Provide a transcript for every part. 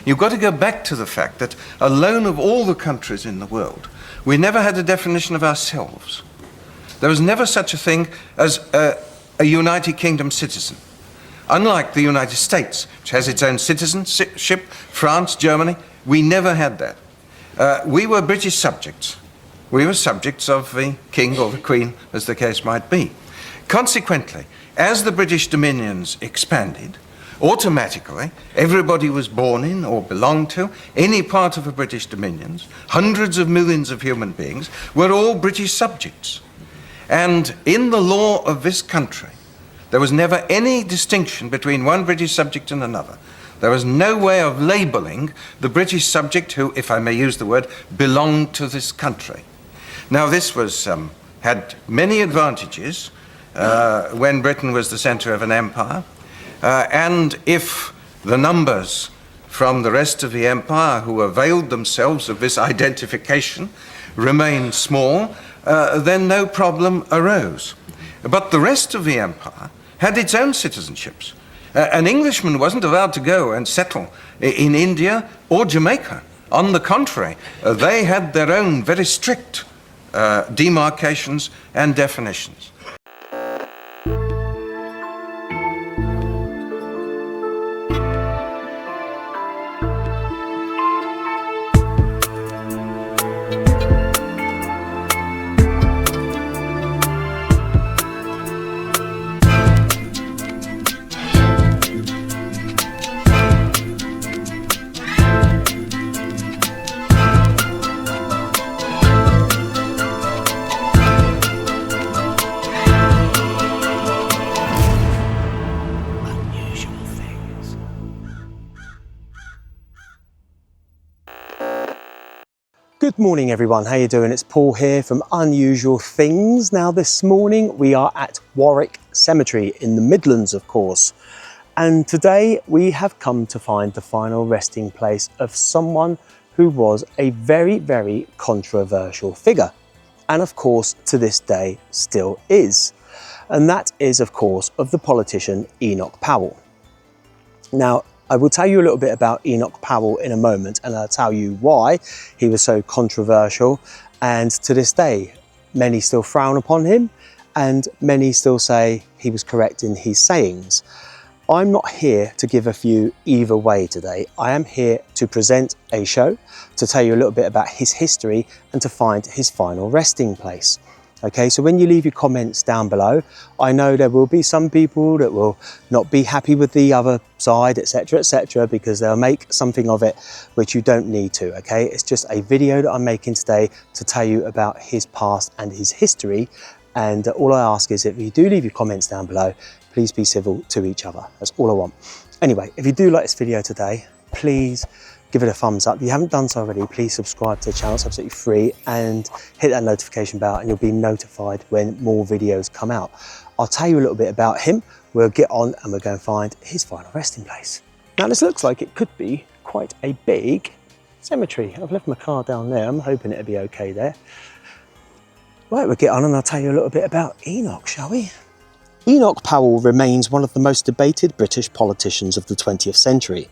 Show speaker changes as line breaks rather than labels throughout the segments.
You've got to go back to the fact that alone of all the countries in the world, we never had a definition of ourselves. There was never such a thing as a United Kingdom citizen. Unlike the United States, which has its own citizenship, France, Germany, we never had that. We were British subjects. We were subjects of the king or the queen, as the case might be. Consequently, as the British dominions expanded, automatically, everybody was born in or belonged to any part of the British dominions. Hundreds of millions of human beings were all British subjects. And in the law of this country, there was never any distinction between one British subject and another. There was no way of labelling the British subject who, if I may use the word, belonged to this country. Now, this was had many advantages when Britain was the centre of an empire. And if the numbers from the rest of the empire who availed themselves of this identification remained small, then no problem arose. But the rest of the empire had its own citizenships. An Englishman wasn't allowed to go and settle in India or Jamaica. On the contrary, they had their own very strict demarcations and definitions.
Good morning everyone, how you doing? It's Paul here from Unusual Things. Now this morning we are at Warwick Cemetery in the Midlands, of course. And today we have come to find the final resting place of someone who was a very, very controversial figure. And of course to this day still is. And that is of course of the politician Enoch Powell. Now, I will tell you a little bit about Enoch Powell in a moment, and I'll tell you why he was so controversial. And to this day, many still frown upon him and many still say he was correct in his sayings. I'm not here to give a view either way today. I am here to present a show, to tell you a little bit about his history and to find his final resting place. Okay, so when you leave your comments down below, I know there will be some people that will not be happy with the other side, etc., because they'll make something of it which you don't need to, okay? It's just a video that I'm making today to tell you about his past and his history. And all I ask is if you do leave your comments down below, please be civil to each other. That's all I want. Anyway, if you do like this video today, please give it a thumbs up. If you haven't done so already, please subscribe to the channel. It's absolutely free, and hit that notification bell and you'll be notified when more videos come out. I'll tell you a little bit about him. We'll get on and we'll go and find his final resting place. Now this looks like it could be quite a big cemetery. I've left my car down there. I'm hoping it'll be okay there. Right, we'll get on and I'll tell you a little bit about Enoch, shall we? Enoch Powell remains one of the most debated British politicians of the 20th century,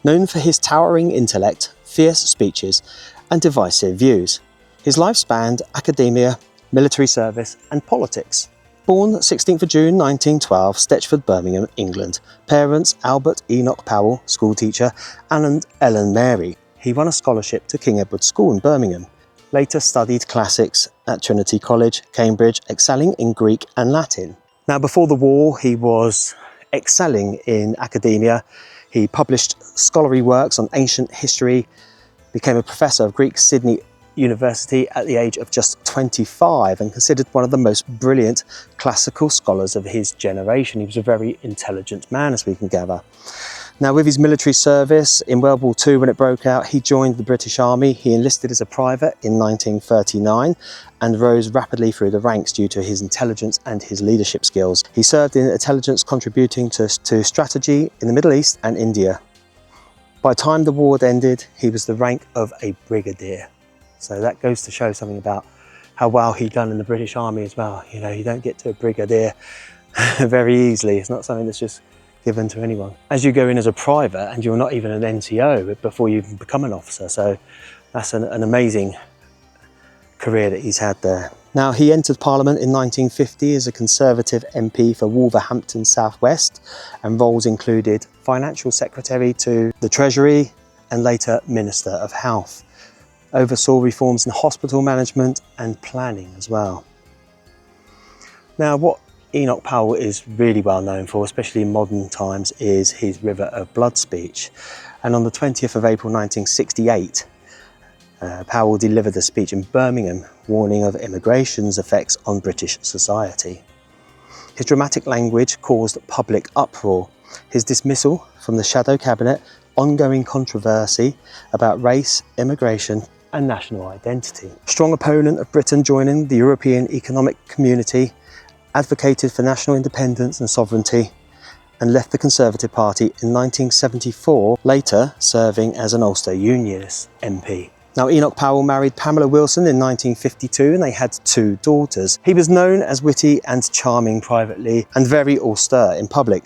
known for his towering intellect, fierce speeches and divisive views. His life spanned academia, military service and politics. Born 16th of June 1912, Stechford, Birmingham, England. Parents Albert Enoch Powell, schoolteacher, and Ellen Mary. He won a scholarship to King Edward's School in Birmingham. Later studied classics at Trinity College, Cambridge, excelling in Greek and Latin. Now, before the war, he was excelling in academia. He published scholarly works on ancient history, became a professor of Greek Sydney University at the age of just 25 and considered one of the most brilliant classical scholars of his generation. He was a very intelligent man, as we can gather. Now, with his military service in World War II, when it broke out, he joined the British Army. He enlisted as a private in 1939 and rose rapidly through the ranks due to his intelligence and his leadership skills. He served in intelligence, contributing to strategy in the Middle East and India. By the time the war had ended, he was the rank of a brigadier. So that goes to show something about how well he'd done in the British Army as well. You know, you don't get to a brigadier very easily. It's not something that's just given to anyone. As you go in as a private, and you're not even an NCO before you can become an officer, so that's an amazing career that he's had there. Now, he entered Parliament in 1950 as a Conservative MP for Wolverhampton South West, and roles included Financial Secretary to the Treasury and later Minister of Health. Oversaw reforms in hospital management and planning as well. Now, what Enoch Powell is really well known for, especially in modern times, is his River of Blood speech. And on the 20th of April 1968, Powell delivered a speech in Birmingham warning of immigration's effects on British society. His dramatic language caused public uproar. His dismissal from the shadow cabinet, ongoing controversy about race, immigration and national identity. Strong opponent of Britain joining the European Economic Community, advocated for national independence and sovereignty, and left the Conservative Party in 1974, later serving as an Ulster Unionist MP. Now, Enoch Powell married Pamela Wilson in 1952 and they had 2 daughters. He was known as witty and charming privately and very austere in public.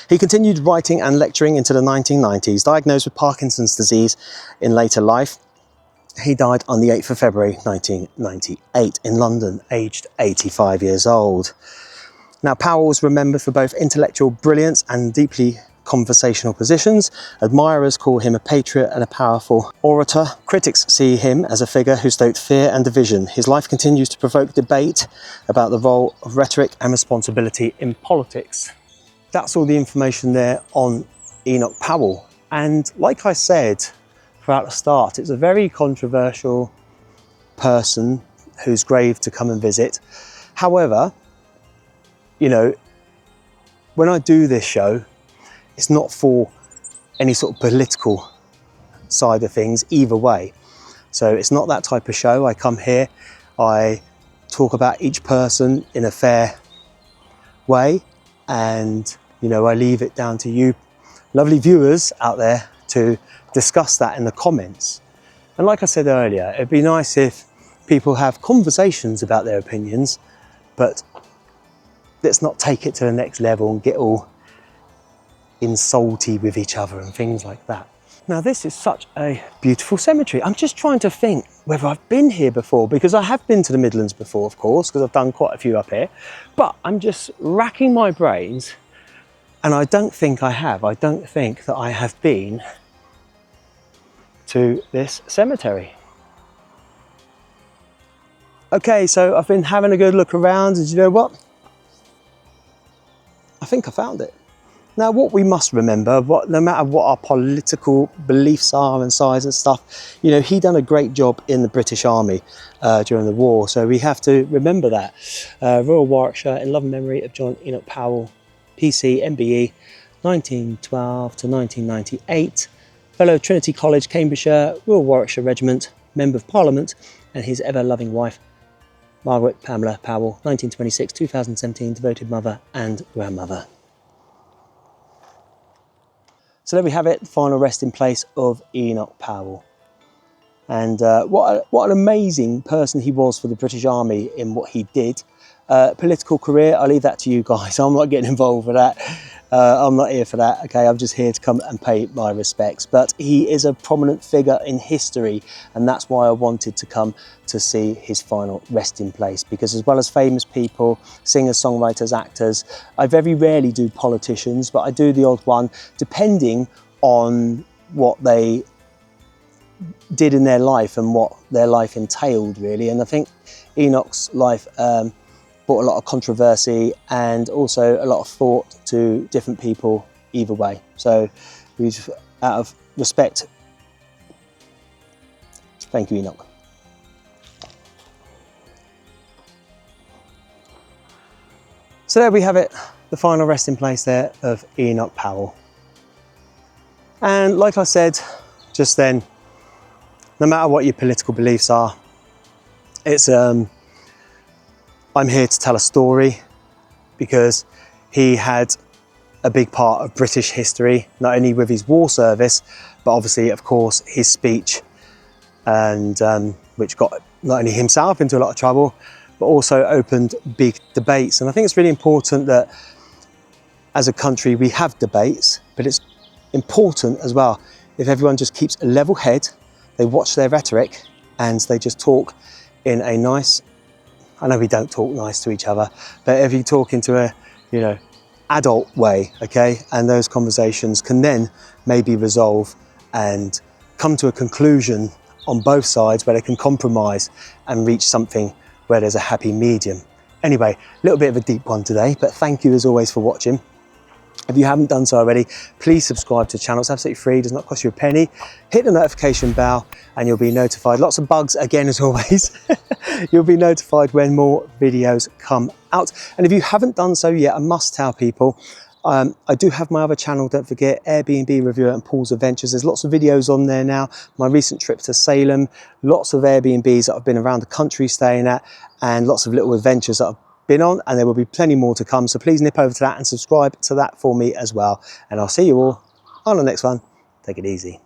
He continued writing and lecturing into the 1990s, diagnosed with Parkinson's disease in later life. He died on the 8th of February 1998 in London, aged 85 years old. Now, Powell was remembered for both intellectual brilliance and deeply conversational positions. Admirers call him a patriot and a powerful orator. Critics see him as a figure who stoked fear and division. His life continues to provoke debate about the role of rhetoric and responsibility in politics. That's all the information there on Enoch Powell. And like I said throughout the start, it's a very controversial person whose grave to come and visit. However, you know, when I do this show, it's not for any sort of political side of things either way. So it's not that type of show. I come here, I talk about each person in a fair way, and you know, I leave it down to you lovely viewers out there to discuss that in the comments. And like I said earlier, it'd be nice if people have conversations about their opinions, but let's not take it to the next level and get all insulty with each other and things like that. Now, this is such a beautiful cemetery. I'm just trying to think whether I've been here before, because I have been to the Midlands before, of course, because I've done quite a few up here, but I'm just racking my brains and I don't think I have. I don't think that I have been to this cemetery. Okay, so I've been having a good look around, and you know what? I think I found it. Now, what we must remember, no matter what our political beliefs are and size and stuff, you know, he done a great job in the British Army during the war, so we have to remember that. Royal Warwickshire, in love and memory of John Enoch Powell, PC, MBE, 1912 to 1998, Fellow of Trinity College, Cambridgeshire, Royal Warwickshire Regiment, Member of Parliament, and his ever-loving wife, Margaret Pamela Powell, 1926-2017, devoted mother and grandmother. So there we have it, the final resting place of Enoch Powell. And what an amazing person he was for the British Army in what he did. Political career, I'll leave that to you guys. I'm not getting involved with that. I'm not here for that, okay? I'm just here to come and pay my respects. But he is a prominent figure in history, and that's why I wanted to come to see his final resting place, because as well as famous people, singers, songwriters, actors, I very rarely do politicians, but I do the odd one, depending on what they did in their life and what their life entailed, really. And I think Enoch's life brought a lot of controversy and also a lot of thought to different people either way. So we just, out of respect, thank you, Enoch. So there we have it, the final resting place there of Enoch Powell. And like I said just then, no matter what your political beliefs are, it's I'm here to tell a story, because he had a big part of British history, not only with his war service, but obviously, of course, his speech, and which got not only himself into a lot of trouble, but also opened big debates. And I think it's really important that as a country we have debates, but it's important as well if everyone just keeps a level head, they watch their rhetoric and they just talk in a nice, I know we don't talk nice to each other, but if you talk into a, you know, adult way, okay, and those conversations can then maybe resolve and come to a conclusion on both sides where they can compromise and reach something where there's a happy medium. Anyway, a little bit of a deep one today, but thank you as always for watching. If you haven't done so already, please subscribe to the channel. It's absolutely free, does not cost you a penny. Hit the notification bell and you'll be notified. Lots of bugs again as always. You'll be notified when more videos come out. And if you haven't done so yet, I must tell people, I do have my other channel, don't forget, Airbnb Reviewer and Paul's Adventures. There's lots of videos on there now. My recent trip to Salem, lots of Airbnbs that I've been around the country staying at, and lots of little adventures that I've been on, and there will be plenty more to come. So please nip over to that and subscribe to that for me as well. And I'll see you all on the next one. Take it easy.